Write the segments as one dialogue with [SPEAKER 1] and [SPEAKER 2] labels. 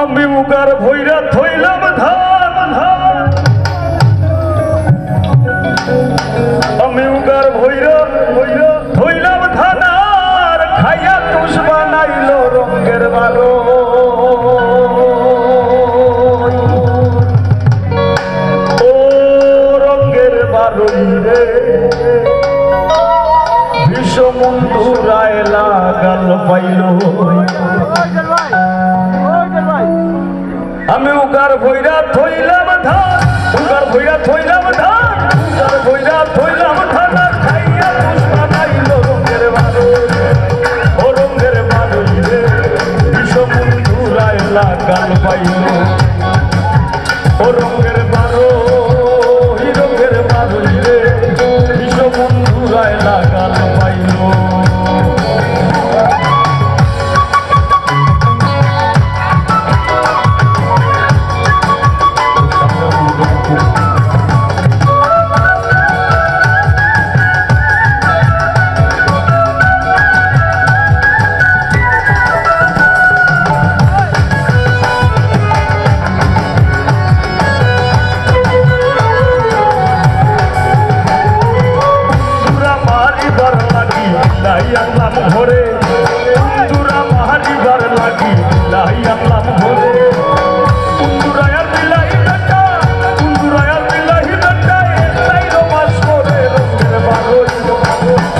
[SPEAKER 1] আমি উগার ভৈরা থইলাম ধান ধান আমি উগার ভৈরা ভৈরা থইলাম ধান আর খাইয়া তুষ বানাইল রঙের বারো ও রঙের বারোই রে বিষমন্ধুরায় লাগাল পাইল আমি উগার ভৈরা থইলাম ধান উগার ভৈরা থইলাম ধান উগার ভৈরা থইলাম ধান খাইয়া তুষ বানাইল রঙের বারো ও রঙের বারোই রে বিষমন্ধুরায় লাগাল পাইল ও রঙের বারো রঙের বারোই রে বিষমন্ধুরায় লাগাল পাইল আনলাম ঘরে কুন্দুরা মাহারিবার লাগি লাই আনলাম ঘরে কুন্দুরায়ার বিলাহি বেটা কুন্দুরায়ার বিলাহি বেটা তাই রমাস করে রঙের বারোই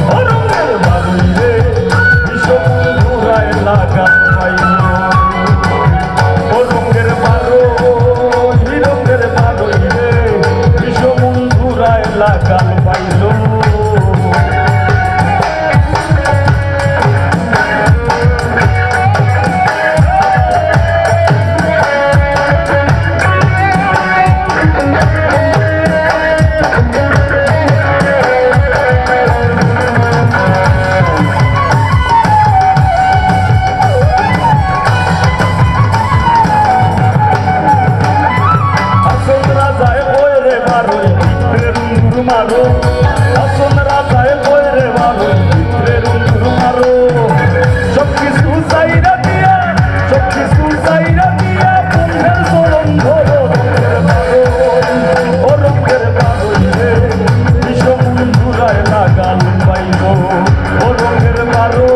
[SPEAKER 1] ও রঙের বারোই রে বিষমন্ধুরায় লাগাল পাইল ও রঙের বারো রঙের বারোই রে বিষমন্ধুরায় লাগাল পাইল মারো আসন রাজায় বইরে মারো ভিতরে রুন্দুর মারো সব কিছু চাইরা দিয়া বন্ধের চরণ ধরো রঙের বারো ও রঙের বারোই রে বিষমন্ধুরায় লাগাল পাইল ও রঙের বারো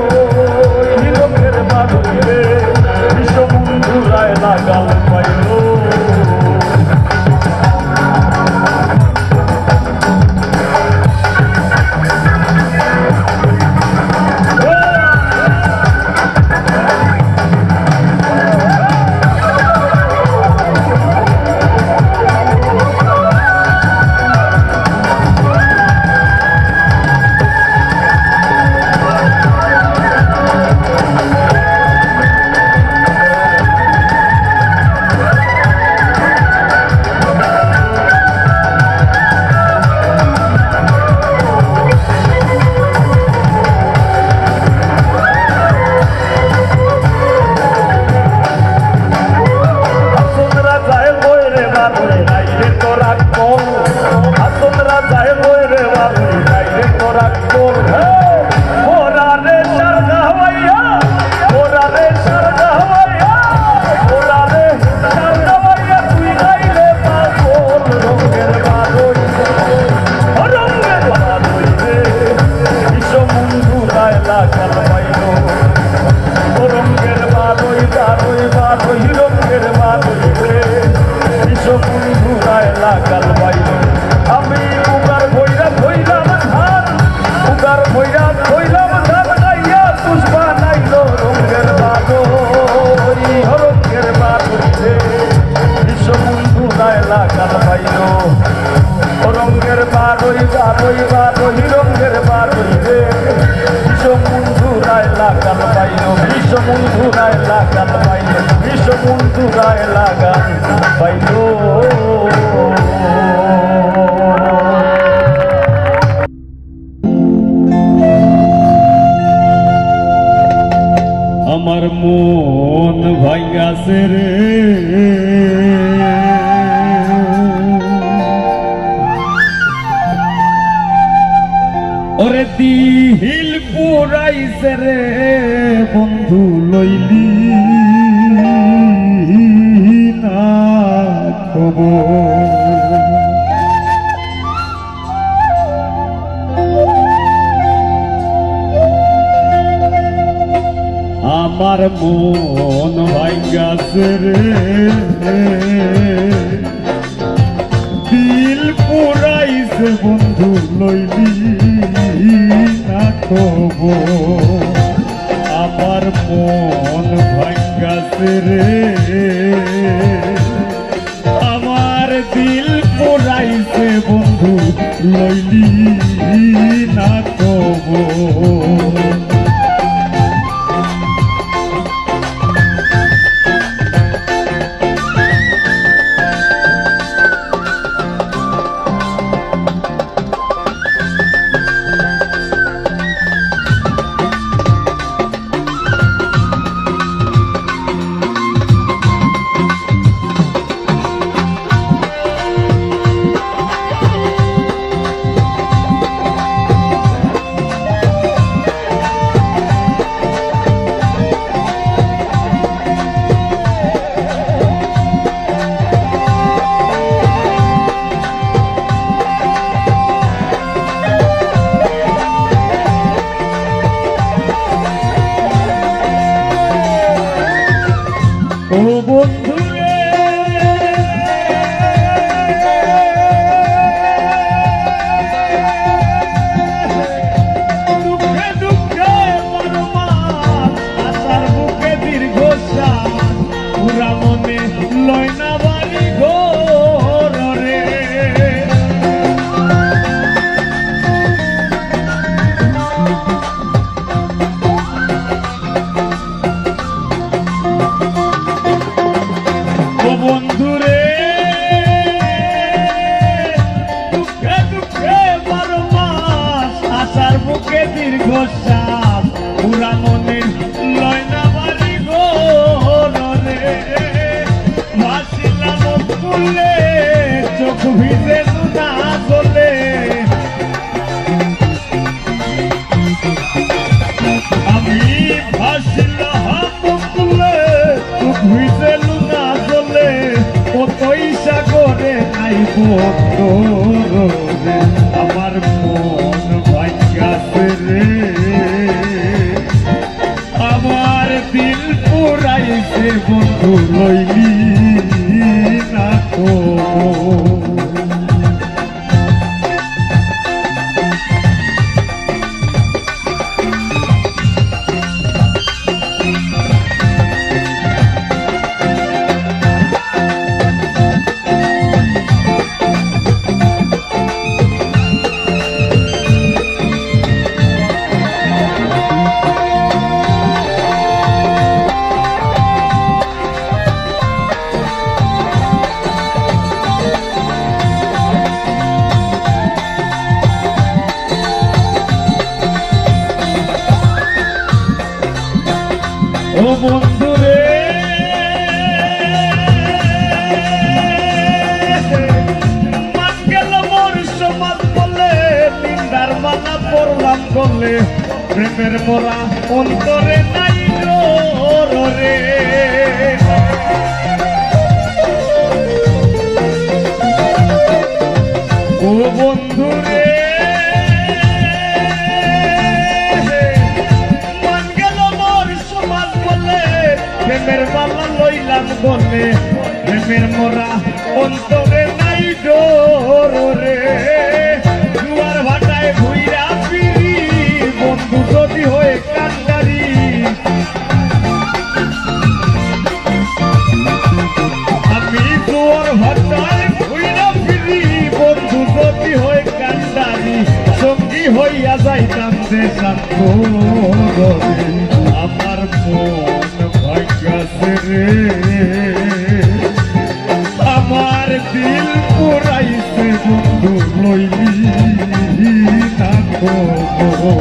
[SPEAKER 1] রঙের বারোই রে বিষমন্ধুরায় লাগাল পাইল আমি উগার ভৈরা থইলাম ধান উগার ভৈরা থইলাম ধান গাইয়া তুষ বানাইল রঙের বারো রঙের বারোই রে বিষমন্ধুরায় লাগাল পাইল রঙের বারোই বারোই বারোই রঙের বারোই রে বিষমন্ধুরায় লাগাল পাইল বিষমন্ধুরায় লাগাল পাইল বিষমন্ধুরায় লাগাল পাইল আমার মন ভাইয়াছে রে ওরে দিল পুরাইছে রে বন্ধু লইলি আমার মন ভাঙ্গাছে রে, দিল পুরাইছে বন্ধু লইলি না খবর। আমার মন ভাঙ্গাছে রে, আমার দিল পুরাইছে বন্ধু লইলি না খবর। ও বন্ধু রে, দুঃখে দুঃখে পরমার আশার বুকে দীর্ঘশ্বাস, পুরা মনে লয় না বাড়ি ঘর রে। বন্ধুরে দুঃখে দুঃখে বারো মাস আশার বুকে দীর্ঘশ্বাস, পুরা মনে লয় না বাড়ি ঘরে। ভাসিলাম ফুলে চোখ ভিজে না চলে, আমি ভাসিলাম ফুলে চোখ ভিজে না চলে, কতই সাগরে নাই বন্ধরে। আমার মন ভাঙ্গাছে রে, আমার দিল পুরাইছে বন্ধু লইলি না খবর। ও বন্ধুরে মান গেল মোর সমাজ বলে, নিন্দার মালা পড়লাম গলে, প্রেমের মোরা অন্তরে নাই রে। ও বন্ধুরে প্রেমের মালা লইলাম গলে, প্রেমের মোরা অন্তরে নাই ডোরে। জুয়ার ভাটায় ঘুইরা ফিরি বন্ধু যদি হয়ে কান্ডারি, আমি জুয়ার ভাটায় ঘুইরা ফিরি বন্ধু যদি হয়ে কান্ডারি, সঙ্গী হইয়া যাইতাম দেশান্তরে। আমার মন ভাঙ্গাছে রে, আমার দিল পুরাইছে বন্ধু লইলি না খবর।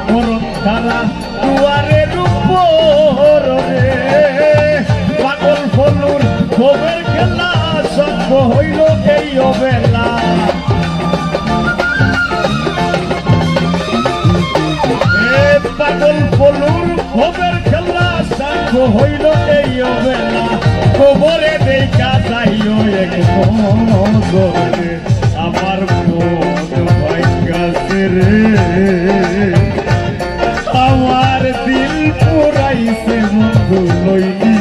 [SPEAKER 1] মরণ ধারা দুয়ারের উপর রে পাগল ফলুর ভবের খেলা সঙ্গ হইল এই অবেলা পাগল ফলুর ভবের খেলা সঙ্গ হইল এই অবেলা খবরে দেখা যাইও এক নজরে আমার মন ভাঙ্গাছে রে আমার দিল পুরাইছে বন্ধু লইলি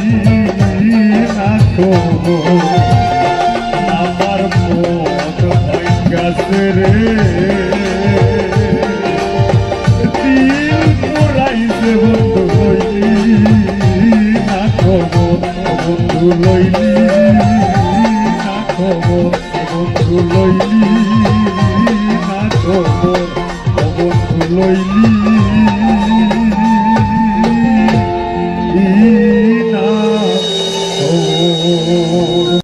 [SPEAKER 1] না খবর আমার মন ভাঙ্গাছে রে দিল পুরাইছে বন্ধু লইলি না খবর বন্ধু লইলি না খবর বন্ধু লইলি না খবর বন্ধু লইলি না খবর।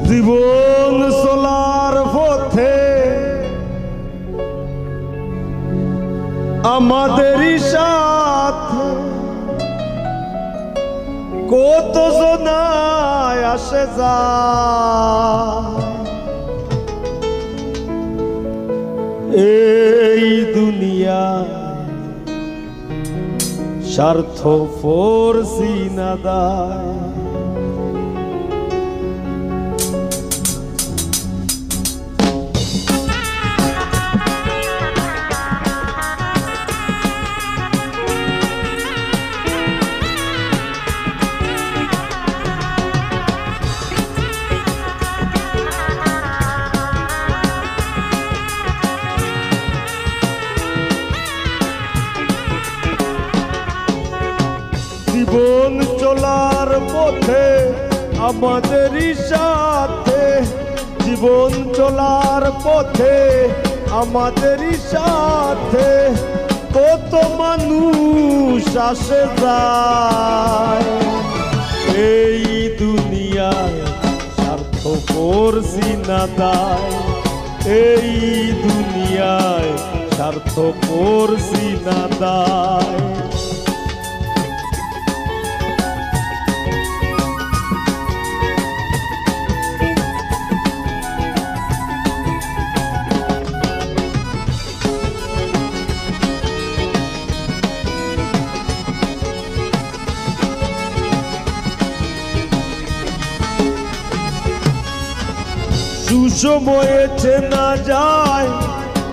[SPEAKER 1] জীবন চলার পথে আমাদেরই সাথে কত জনায় আসে যায় এই দুনিয়া স্বার্থ ফোরসি না দায় জীবন চলার পথে আমাদেরই সাথে জীবন চলার পথে আমাদেরই সাথে কত মানুষ আসে যায় এই দুনিয়ায় স্বার্থ করছি না দায় এই দুনিয়ায় স্বার্থ করছি না দায় সুসময়ে চেনা যায়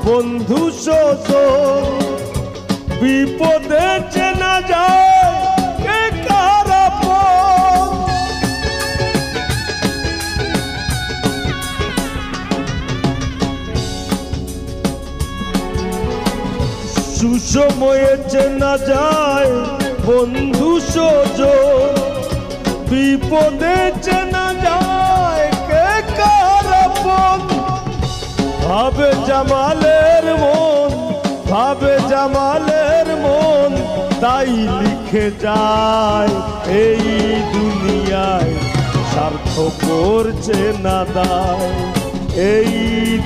[SPEAKER 1] বন্ধু সজন বিপদে চেনা যায় কে কার আপন সুসময়ে চেনা যায় বন্ধু সজন বিপদে চেনা যায় কে কার আপন ভাবে জামালের মন ভাবে জামালের মন তাই লিখে যায় এই দুনিয়ায় স্বার্থ করছে না দায় এই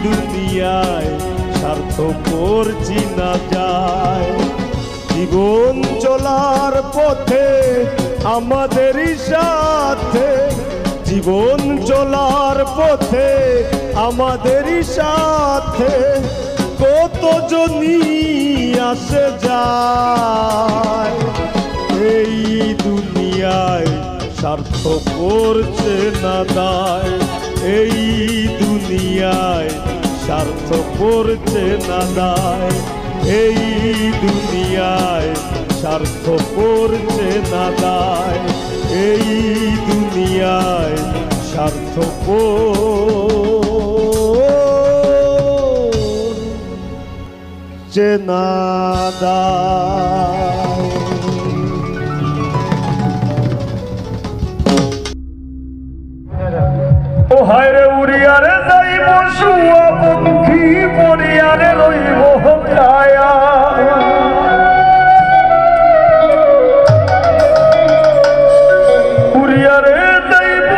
[SPEAKER 1] দুনিয়ায় স্বার্থ করছি না যায় জীবন চলার পথে আমাদেরই সাথে জীবন চলার পথে আমাদেরই সাথে কত জনি আসে যায় এই দুনিয়ায় স্বার্থ করছে না দায় এই দুনিয়ায় স্বার্থ করছে না দায় এই দুনিয়ায় স্বার্থ করছে না দায় এই দুনিয়ায় স্বার্থ করছে না দায় ও হায়রে উড়িয়ারে যাইব শুয়া পঙ্খী পড়িয়ারে লইব কায়া উড়িয়ারে যাইব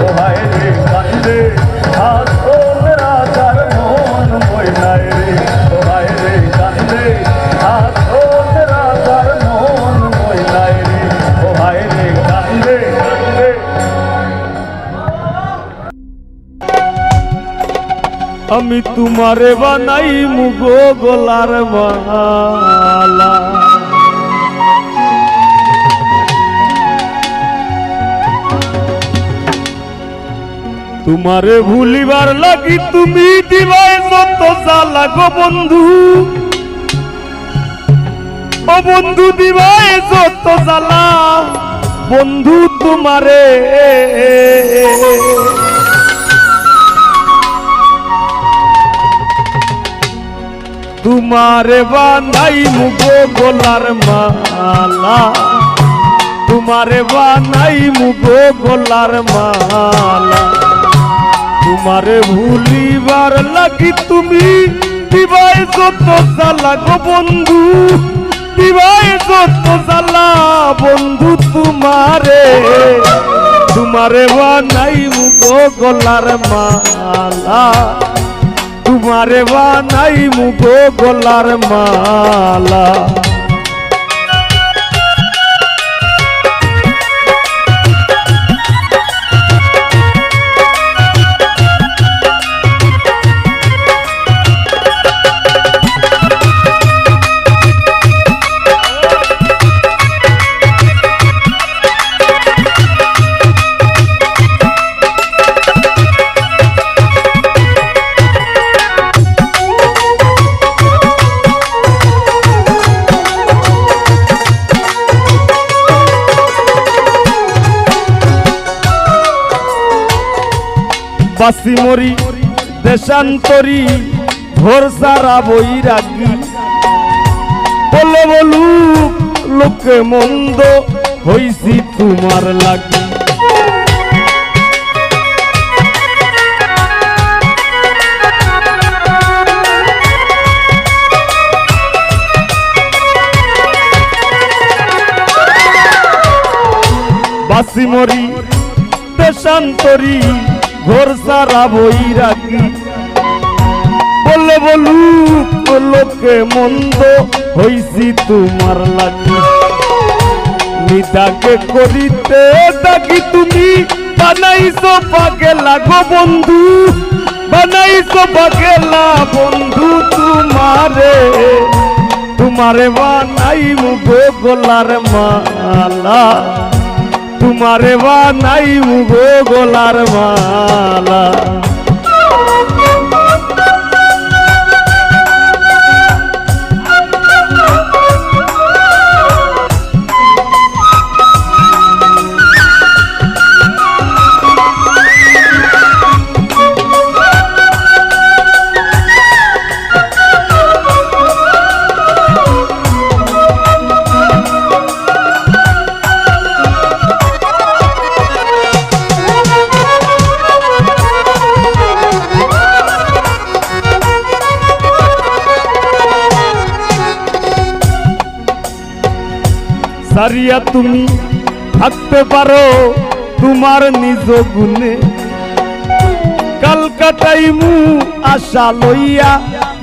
[SPEAKER 1] ও হায় রে কান্দে আসল রাজার মন ময়নায় রে ও হায় রে কান্দে আসল রাজার মন ময়নায় রে ও হায় রে কান্দে কান্দে। আমি তোমারে বানাই মুগো গলার মালা তোমারে ভুলিবার লাগি তুমি দিবাই যত জ্বালা গো বন্ধু ও বন্ধু দিবাই যত জ্বালা বন্ধু তোমারে তোমারে বানাই মুগো গলার মালা তোমারে বানাই মুগো গলার মালা তোমারে ভুলিবার লাগি তুমি দিবাই যত জ্বালা গো বন্ধু দিবাই যত জ্বালা বন্ধু তোমারে তোমারে বানাই মুগো গলার মালা তোমারে বানাই মুগো গলার মালা। বাসি মরি দেশান্তরি ঘর সারা বৈরাগী বলে বলুক লোকে মন্দ হইছি তোমার লাগি বাসি মরি দেশান্তরি ঘর সারা বৈরাগী বলে বলুক লোকে মন্দ হইছি তোমার লাগি নিদাকে করিতে থাকি তুমি বানাইছো পাগেলা গো বন্ধু বানাইছো পাগেলা বন্ধু তোমারে তোমারে বানাই মুগো গলার মালা তোমারে বানাই মুগো গলার মালা। সারিয়া তুমি থাকতে পারো তোমার নিজ গুণে কালকাটাইমু আশা লইয়া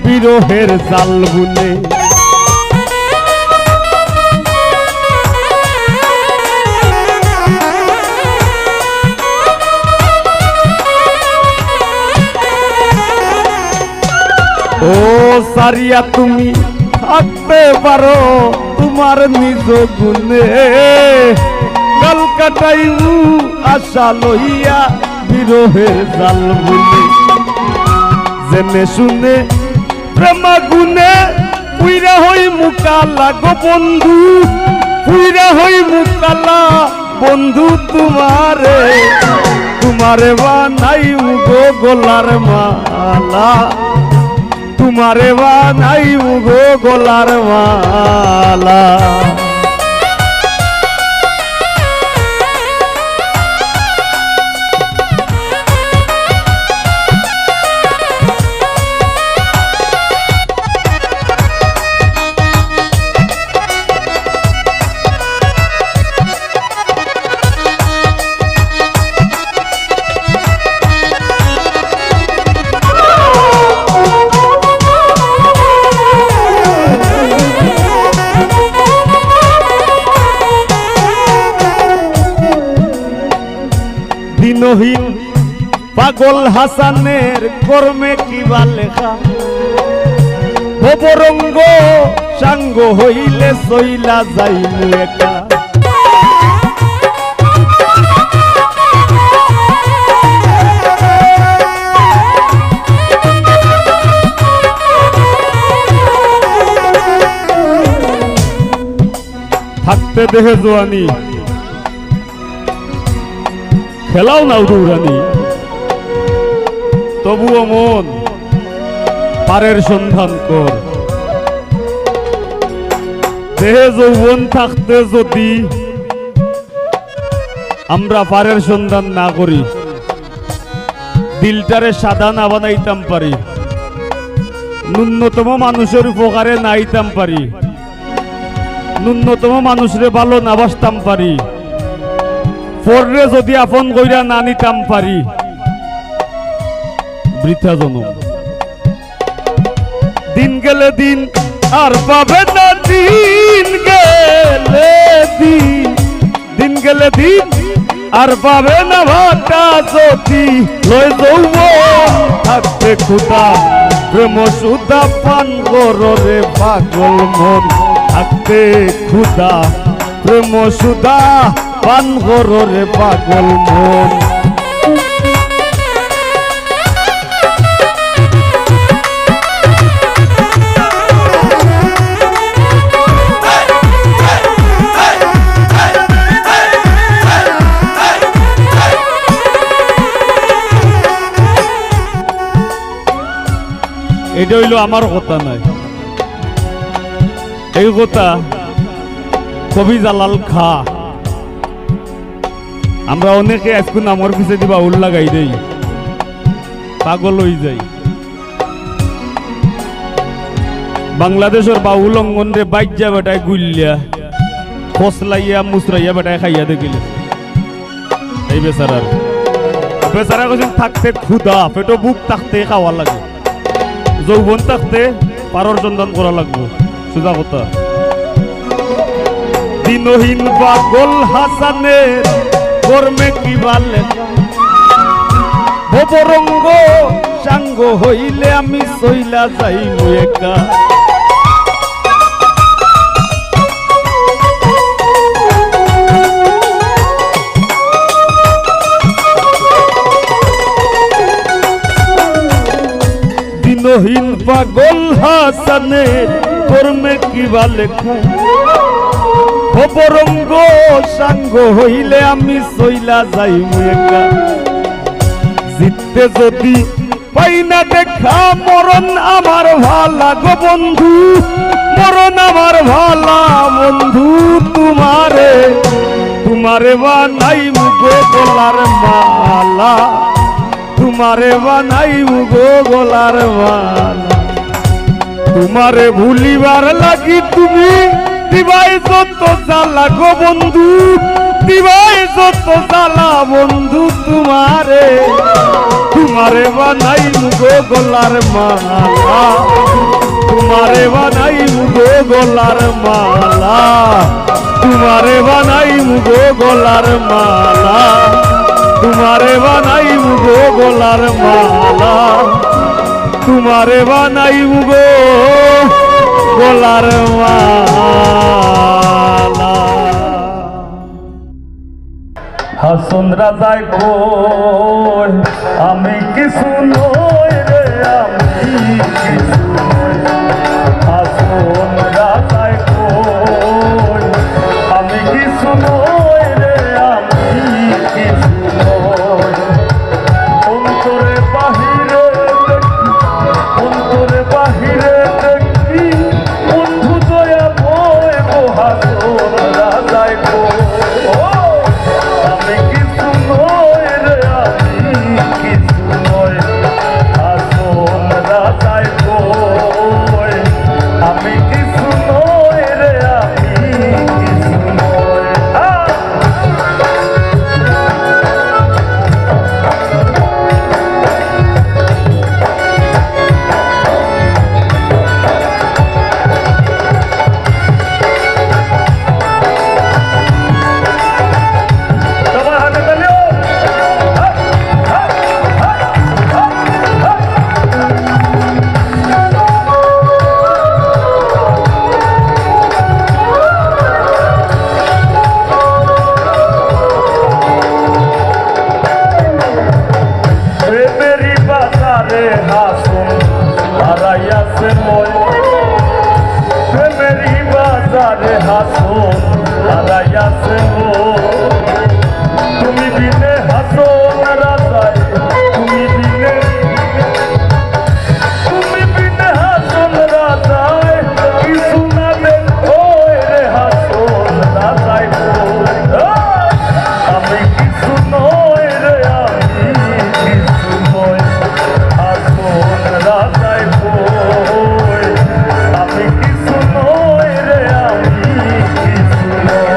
[SPEAKER 1] বিরহের জাল বুনে ও সারিয়া তুমি থাকতে পারো তোমার নিজ গুণে কালকাটাইমু আশা লইয়া বিরহের জাল বুনে জেনে শুনে প্রেমা গুনে পুইরা হই মুকালা গো বন্ধু পুইরা হই মুকালা বন্ধু তোমারে তোমারে বানাই গো গলার মালা তোমারে বানাই গো গলার মালা।
[SPEAKER 2] পাগল হাসানের কর্মে কিবা লেখা ভবরঙ্গ সাঙ্গ হইলে সইলা যাইমু একা থাকতে দেহে জোয়ানি খেলাও না উড়ানি তবুও মন পারের সন্ধান কর দেহে যৌবন থাকতে যদি আমরা পারের সন্ধান না করি দিলটারে সাদা না বানাইতাম পারি ন্যূনতম মানুষের উপকারে নাইতাম পারি ন্যূনতম মানুষরে ভালো না বাসতাম পারি পরে যদি আপন কইরা না নিতাম পারি বৃথা জনম দিন গেলে দিন আর পাবে না দিন গেলে দিন আর পাবে না ভাটা যদি লয় যৌবন থাকতে খুদা প্রেম সুদা পান গরে পাগল মন থাকতে খুদা প্রেম সুদা পান গরে পাগল মন এটা হইল আমার কথা নয় এই কথা কবি জালাল খা আমরা অনেকে আজকে নামর পিছে দিবা উল লাগাই দেই পাগল হয়ে যাই বাংলাদেশের বাউল অঙ্গন রে বাইজা বেটায় গুলিয়া ফসলাইয়া মুসরাইয়া বেটায় খাইয়া দেখিলে এই বেচারার বেচারা কইছেন থাকতে ক্ষুধা পেটো বুক থাকতে খাওয়া লাগে যৌবন থাকতে পারর সন্ধান করা লাগবে সোজা কথা দিনহীন পাগল হাসানের কর্মে কিবা লেখা ভবরঙ্গ সাঙ্গ হইলে আমি সইলা যাইমু একা দিনহীন পাগল হাসানের কর্মে কিবা লেখা ভবরঙ্গ সাঙ্গ হইলে আমি সইলা যাইমু একা জিততে যদি পাই না দেখা মরণ আমার ভালা গো বন্ধু মরণ আমার ভালা বন্ধু তোমারে বানাইমু গো গলার মালা তোমারে বানাইমু গো গলার মালা তোমারে ভুলিবার লাগি তুমি দিবাই যত জ্বালা গো বন্ধু দিবাই যত জ্বালা বন্ধু তোমারে বানাইমু গো গলার মালা তোমারে বানাইমু গো গলার মালা তোমারে বানাইমু গো গলার মালা তোমারে বানাইমু গো গলার মালা তোমারে বানাইমু গো গলার মালা
[SPEAKER 1] হাসন রাজায় কই আমি কিছু নই রে আমি কিছু নই হাসন রাজায় কই আমি কিছু নই রে আমি কিছু নই অন্তরে বাহিরে দেখি বন্ধু দয়া বই গো হাসন রাজায় কই আমি কিছু নই রে আমি বাজারে হাসুন হারাইয়াছে মই প্রেমেরই বাজারে হাসুন হারাইয়াছে তুমি বিনে হাসুন রাজায় তুমি বিনে হাসুন রাজায় কিছু না দেখো রে হাসুন রাজায় আমি কিছু নয় রে আমি কিছু নয় হাসুন রাজায় আমি কিছু নয় রে আমি কিছু নয়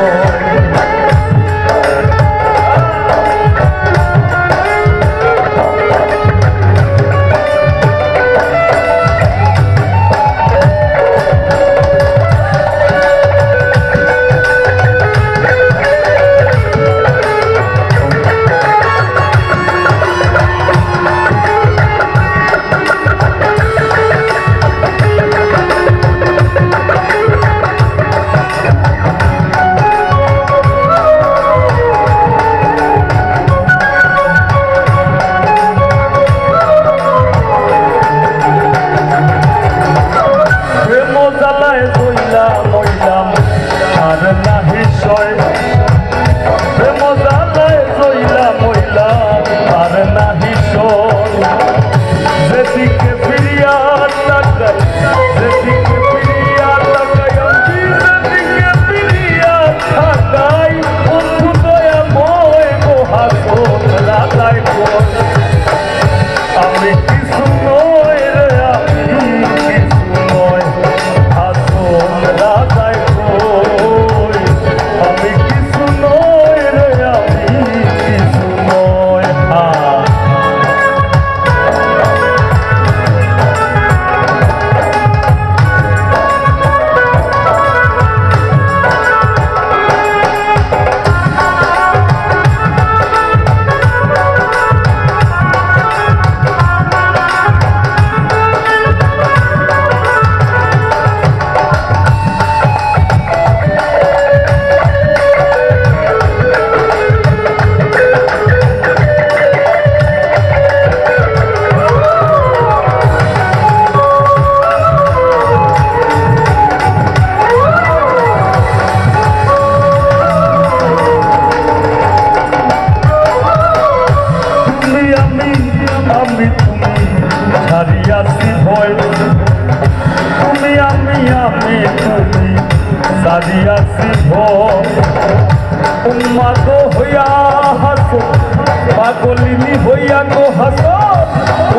[SPEAKER 1] পাগলিনী হইয়া গো হাসো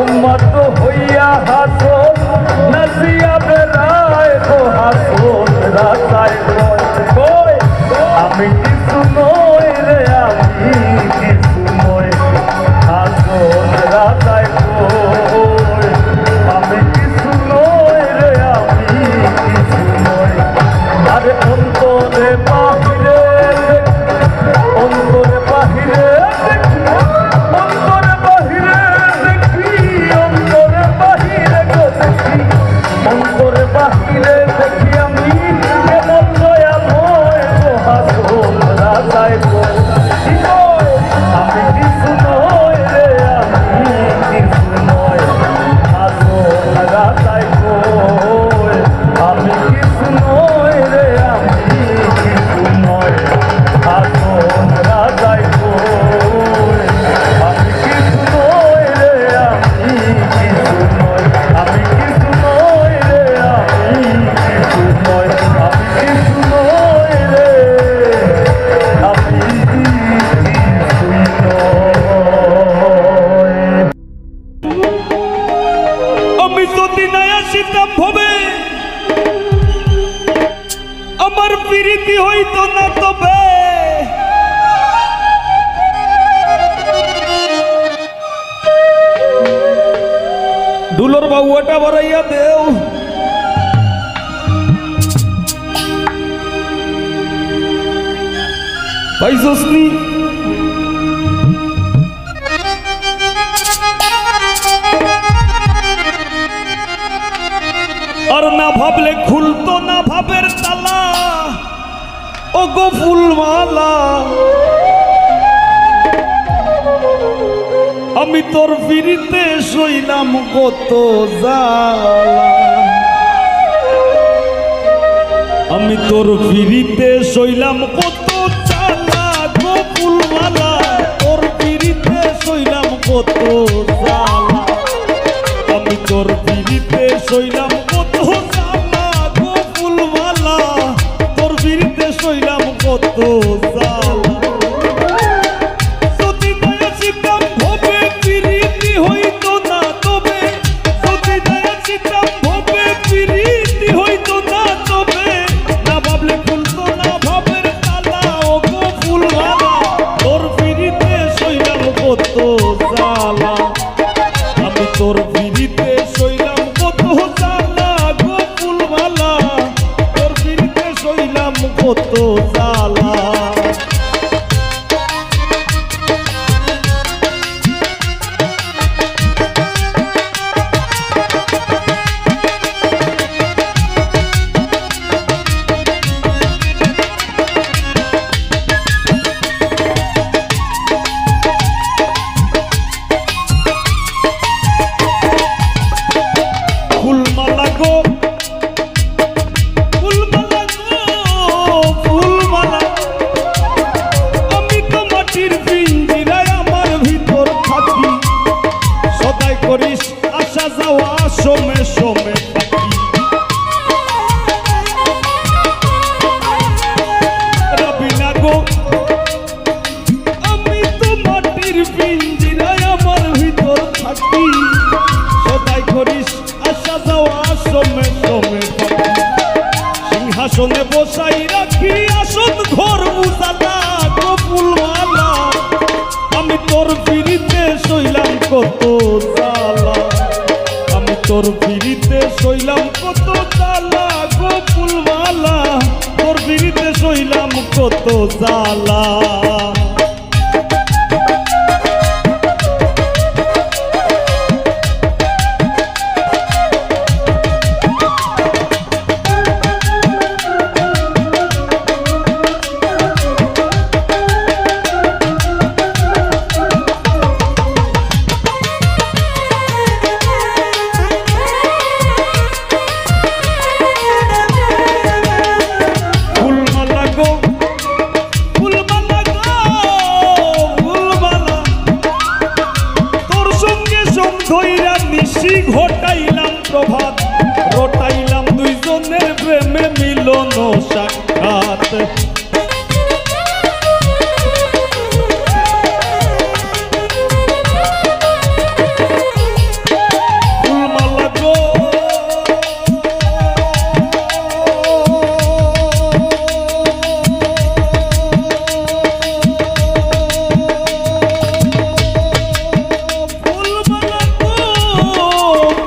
[SPEAKER 1] উম্মত হইয়া হাসো নাসিয়া বেড়ায় গো হাসো রাজায় কই আমি কিছু নই রে আমি কিছু নই হাসো রাজায় কই আমি কিছু নই রে আমি কিছু নই আরে অন্তরে বাহিরে অন্তরে বাহিরে আমার প্রীতি হইতো না তবে দুলোর বাবুটা বাড়াইয়া দেও পাইছসনি আর না ভাবলে খুলতো না ভাবের তালা ও গো ফুলমালা
[SPEAKER 2] আমি তোর ফিরিতে সইলাম কত জ্বালা আমি তোর ফিরিতে সইলাম কত জ্বালা গো ফুলমালা তোর ফিরিতে সইলাম কত জ্বালা আমি তোর ফিরিতে সইলাম কত জ্বালা গো ফুলমালা তোর ফিরিতে সইলাম কত জ্বালা যদি দয়া চিতাম ভবে ফিরিতি হইতো না তবে যদি দয়া চিতাম ভবে ফিরিতি হইতো না তবে না ভাবলে খুলতো না ভাবের তালা ও গো ফুলমালা তোর ফিরিতে সইলাম কত জ্বালা আমি তোর ফিরিতে সইলাম কত জ্বালা গো ফুলমালা তোর ফিরিতে সইলাম কত জ্বালা ফুলমালা গো ফুলমালা গো ফুলমালা আমি তো মাটির পিঞ্জিরায় আমার ভিতর থাকি সদাই করিস আসা যাওয়া সমে সমে থাকি রবিনা গো আমি তো মাটির পিঞ্জিরায় আমার ভিতর থাকি সদাই করিস আসা যাওয়া সমে সমে থাকি সিংহাসনে বসাই রাখি আসন ঘর মুসালা গো ফুলমালা আমি তোর ফিরিতে সইলাম কত জ্বালা আমি তোর ফিরিতে সইলাম কত জ্বালা গো ফুলমালা তোর ফিরিতে সইলাম কত জ্বালা ফুলমালা গো ফুলমালা গো ফুলমালা তোর সঙ্গে সঙ্গ ধইরা নিশি ঘটাইলাম প্রভাত রটাইলাম দুইজনের প্রেমে মিলন সাক্ষাৎ ফুলমালা গো ফুলমালা গো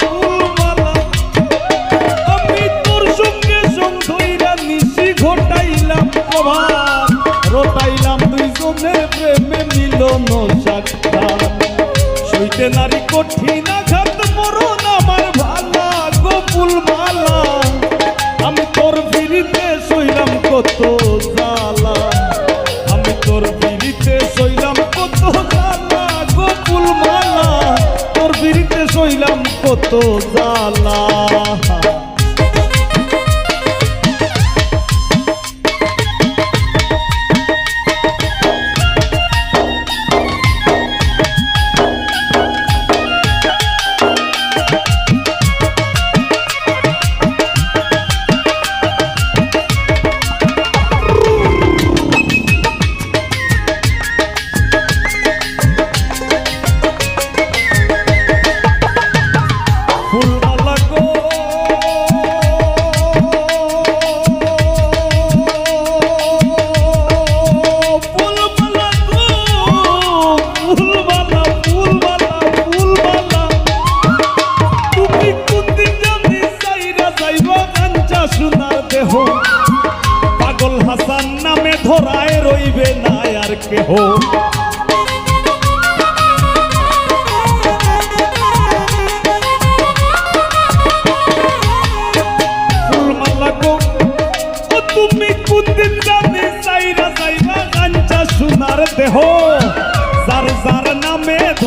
[SPEAKER 2] ফুলমালা আমি তোর সঙ্গে সঙ্গ ধইরা নিশি ঘটাইলাম প্রভাত রটাইলাম দুইজনের প্রেমে মিলন সাক্ষাৎ সইতে নারী কঠিন আঘাত মরণ আমার ভালা গো ফুলমালা আমি তোর ফিরিতে সইলাম কত জ্বালা আমি তোর ফিরিতে সইলাম কত জ্বালা গো ফুলমালা তোর ফিরিতে সইলাম কত জ্বালা ফুলমালা গো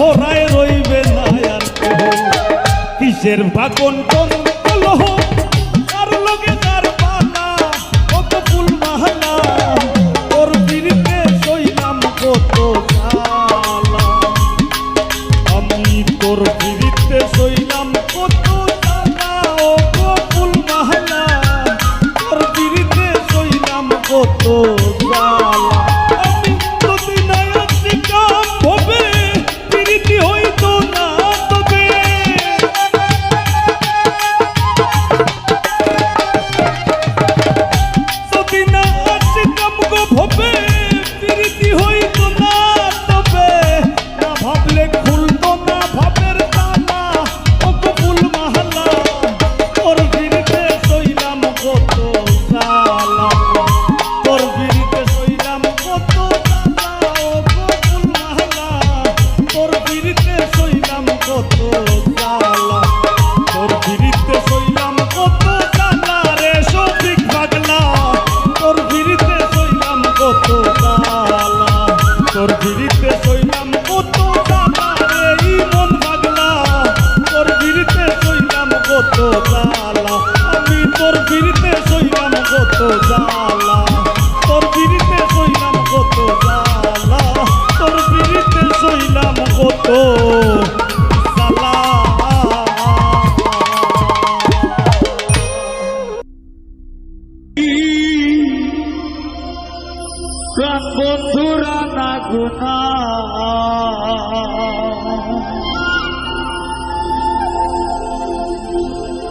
[SPEAKER 2] ছড়ায় রইবে না আর কেহ কিসের বাগন কোন কলহ আর লগে যার পালা কত ফুল মালা তোর বিরিতে সইলাম কত জ্বালা আমি তোর বিরিতে সইলাম কত জ্বালা ও গো ফুল মালা তোর বিরিতে সইলাম কত জ্বালা আমি যদি না আসিতাম হবে বিরিতি হইতো না তবে যদি না আসিতাম গো ভবে বিরিতি হইতো না তবে না ভাবলে খুলতো না ভাবের তালা ও গো ফুল মালা তোর বিরিতে সইলাম কত জ্বালা তোর বিরিতে সইলাম কত জ্বালা ও গো ফুল মালা তোর বিরিতে সইলাম কত জ্বালা তোর বিরিতে সইলাম কত জ্বালা রে শফিক পাগলা তোর বিরিতে সইলাম কত জ্বালা তোর বিরিতে সইলাম কত জ্বালা রে ইমন পাগলা তোর বিরিতে সইলাম কত জ্বালা আমি তোর বিরিতে সইলাম কত জ্বালা তোর বিরিতে সইলাম কত জ্বালা তোর বিরিতে সইলাম কত জ্বালা প্রাণ বন্ধুরা না গুনা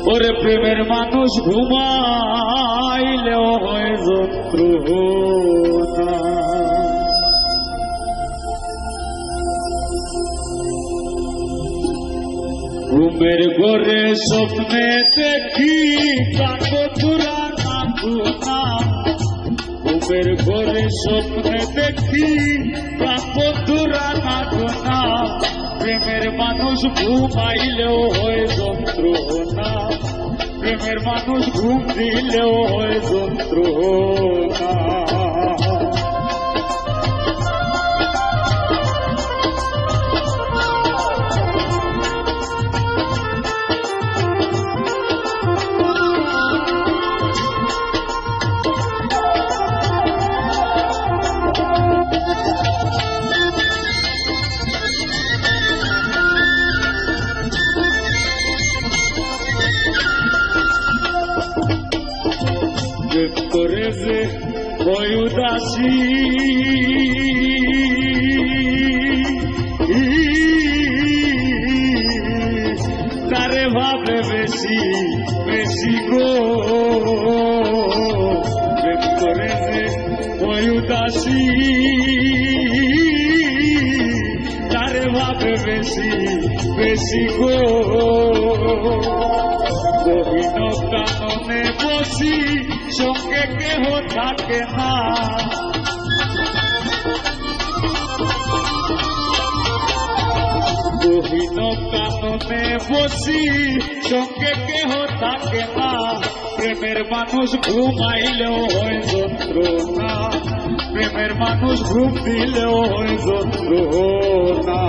[SPEAKER 2] ওরে প্রেমের মানুষ ঘুমাইলেও হয় যন্ত্রণা ঘুমের ঘরে স্বপ্নে দেখি প্রাণ বন্ধুরা না গুনা ঘুমের ঘরে স্বপ্নে দেখি প্রাণ বন্ধুরা না গোনা প্রেমের মানুষ ঘুমাইলেও হয় যন্ত্রণা প্রেমের মানুষ ঘুম দিলেও হয় যন্ত্রণা করে যে হয় উদাসী তারে ভাবে বেশি বেশি গো প্রেম করে যে হয় উদাসী তারে ভাবে বেশি বেশি গো গহীন কাননে বসি সঙ্গে কেহ থাকে না গহীন কাননে বসি সঙ্গে কেহ থাকে না প্রেমের মানুষ ঘুমাইলেও হয় যন্ত্রণা প্রেমের মানুষ ঘুম দিলেও হয় যন্ত্রণা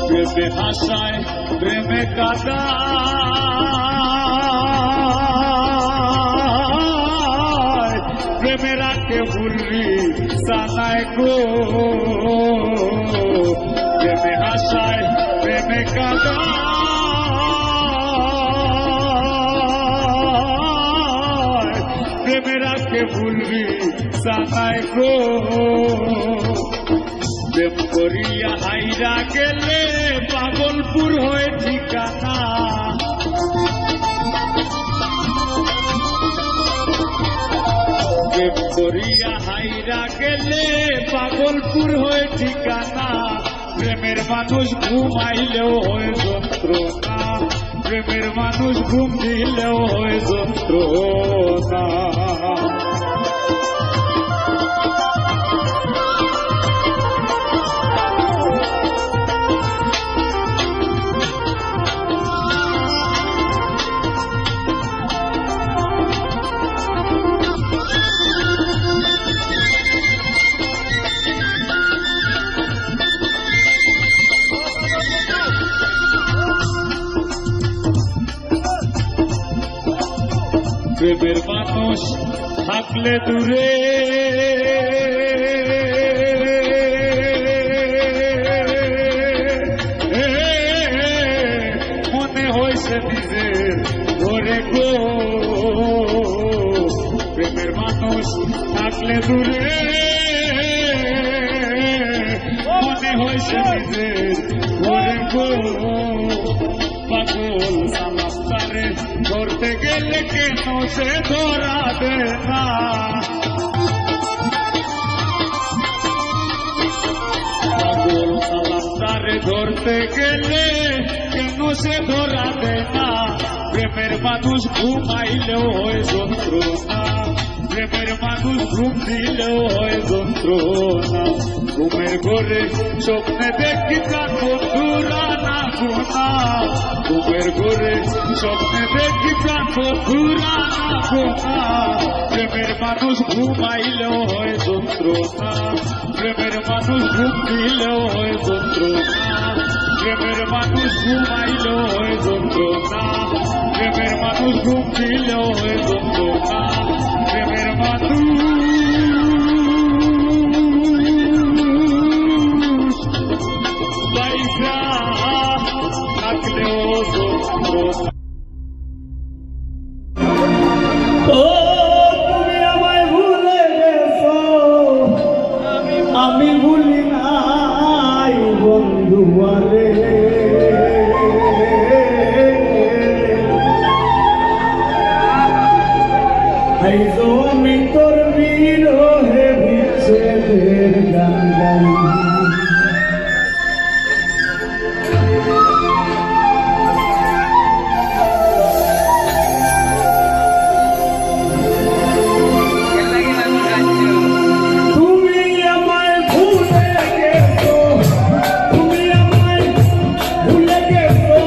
[SPEAKER 2] প্রেমে হাসায় প্রেমে কাদা প্রেমে রাখে ভুলবি সানায় গো প্রেমে হাসায় প্রেমে কাদা প্রেমে রাখে ভুলবি সানায় গো প্রেম করিয়া হাইরা গেলে পাগলপুর হয়ে ঠিকানা প্রেম করিয়া হাইরা গেলে পাগলপুর হয়ে ঠিকানা প্রেমের মানুষ ঘুমাইলেও হয় যন্ত্রণা
[SPEAKER 1] প্রেমের মানুষ ঘুম দিলেও হয় যন্ত্রণা। প্রেমের মানুষ থাকলে দূরে মনে হয়েছে নিজের ঘরে গো। প্রেমের মানুষ থাকলে দূরে মনে হয়েছে নিজের ঘরে গো। পাগল সালাস্তারে ধরতে গেলে কেন সে ধরা দে না। পাগল সালাস্তারে ধরতে গেলে কেন সে ধরা দে না। প্রেমের মানুষ ঘুমাইলেও হয় যন্ত্রণা। প্রেমের মানুষ ঘুম দিলেও হয় যন্ত্রণা। ঘুমের ঘরে স্বপ্নে দেখি প্রাণ বন্ধুরা না গোনা। ঘুমের ঘরে স্বপ্নে দেখি প্রাণ বন্ধুরা না গোনা। প্রেমের মানুষ ঘুমাইলেও হয় যন্ত্রণা। প্রেমের মানুষ ঘুম দিলেও হয় যন্ত্রণা। প্রেমের মানুষ ঘুমাইলেও হয় যন্ত্রণা। প্রেমের মানুষ ঘুম দিলেও হয় যন্ত্রণা। প্রেমের মানুষ পয়সা থাকলেও যন্ত্রণা।
[SPEAKER 3] তুমি আমায় ভুলে গেছো, আমি ভুলি নাই বন্ধু আরে। আইজো আমি তোর বিরহে বিচ্ছেদের গান গাই। তুমি আমায় ভুলে গেছো, তুমি আমায় ভুলে গেছো,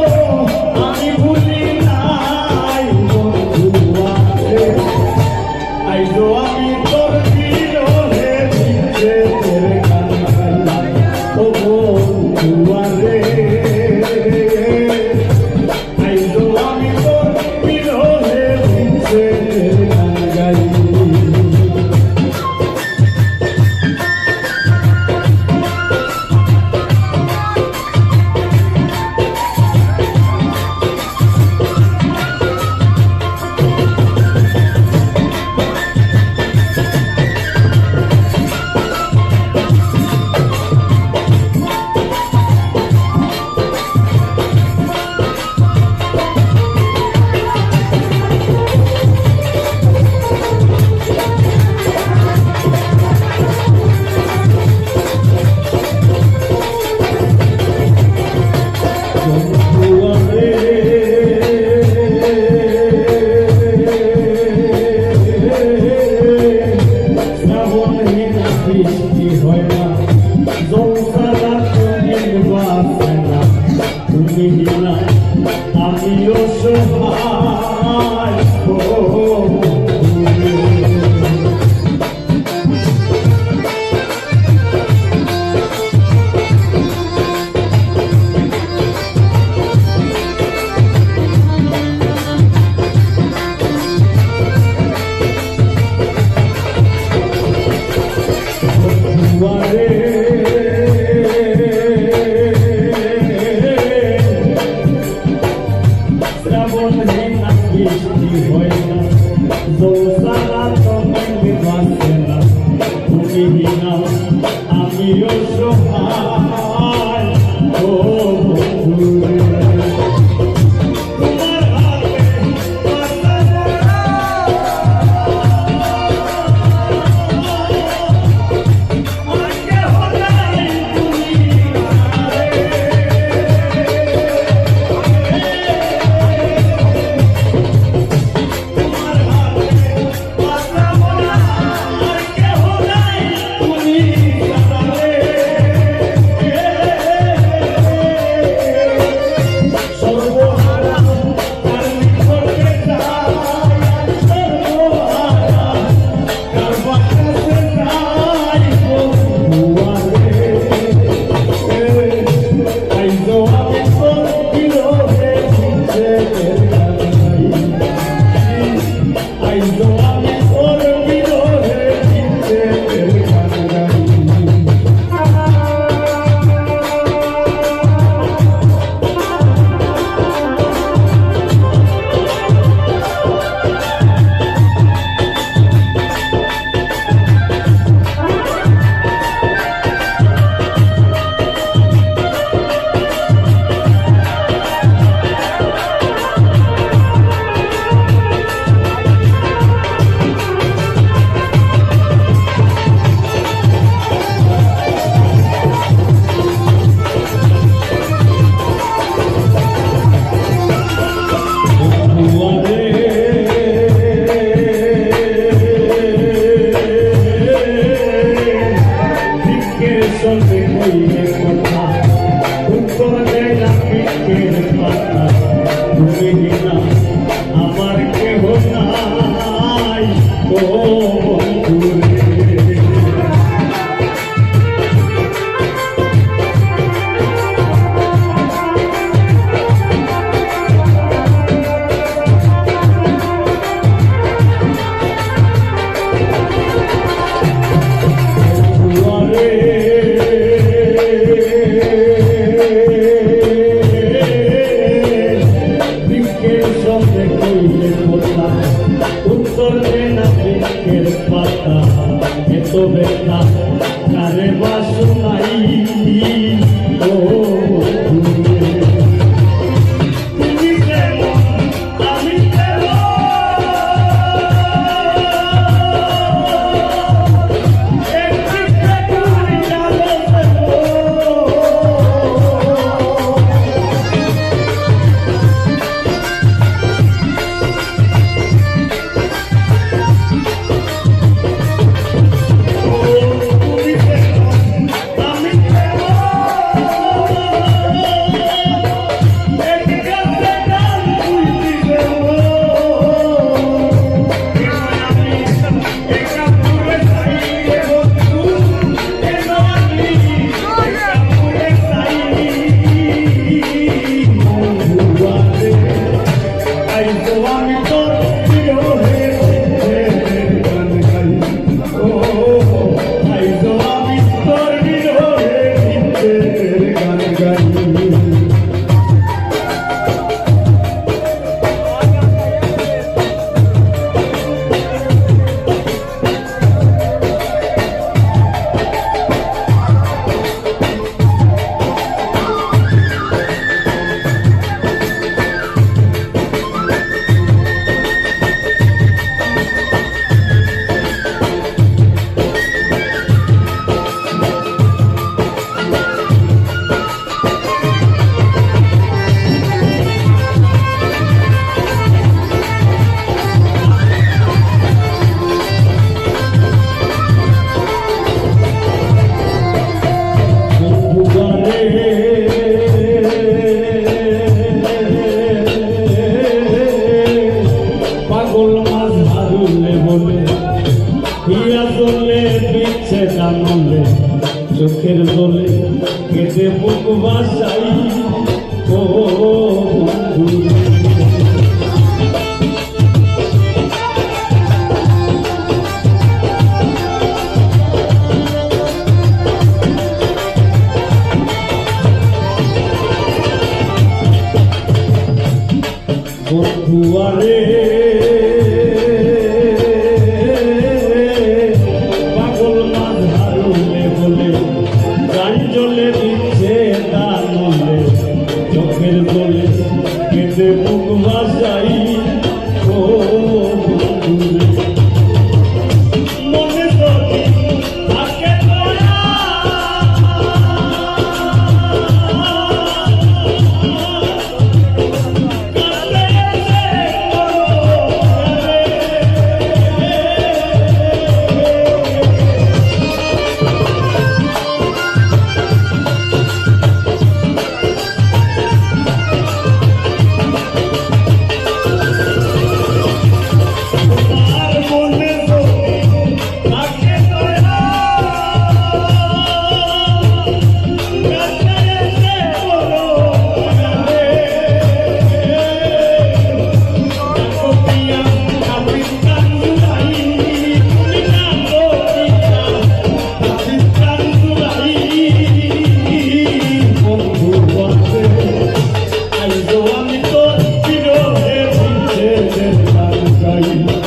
[SPEAKER 3] আমি ভুলি নাই বন্ধু আরে। আইজো আমি তোর বিরহে বিচ্ছেদের গান গাই। ও বন্ধু আরে, আইজো আমি তোর বিরহে বিচ্ছেদের গান গাই। আমিও সহায় আমিও সহায় ও বন্ধু তোমার হাতে উত্তর দেনা বৃক্ষের পাতা এত ব্যথা কারে বাসু নাই ও তুমি যেমন আমি চোখের দোলে কেটে বুক বাসাই ও বন্ধু বন্ধুয়ারে পাগল মাছ হারুলে বলে গান জ্বলে দিচ্ছে তার মনে চোখের দোলে কেঁদে মুখ ভাসাই ও বন্ধুরে মনে যদি থাকে দয়া I'm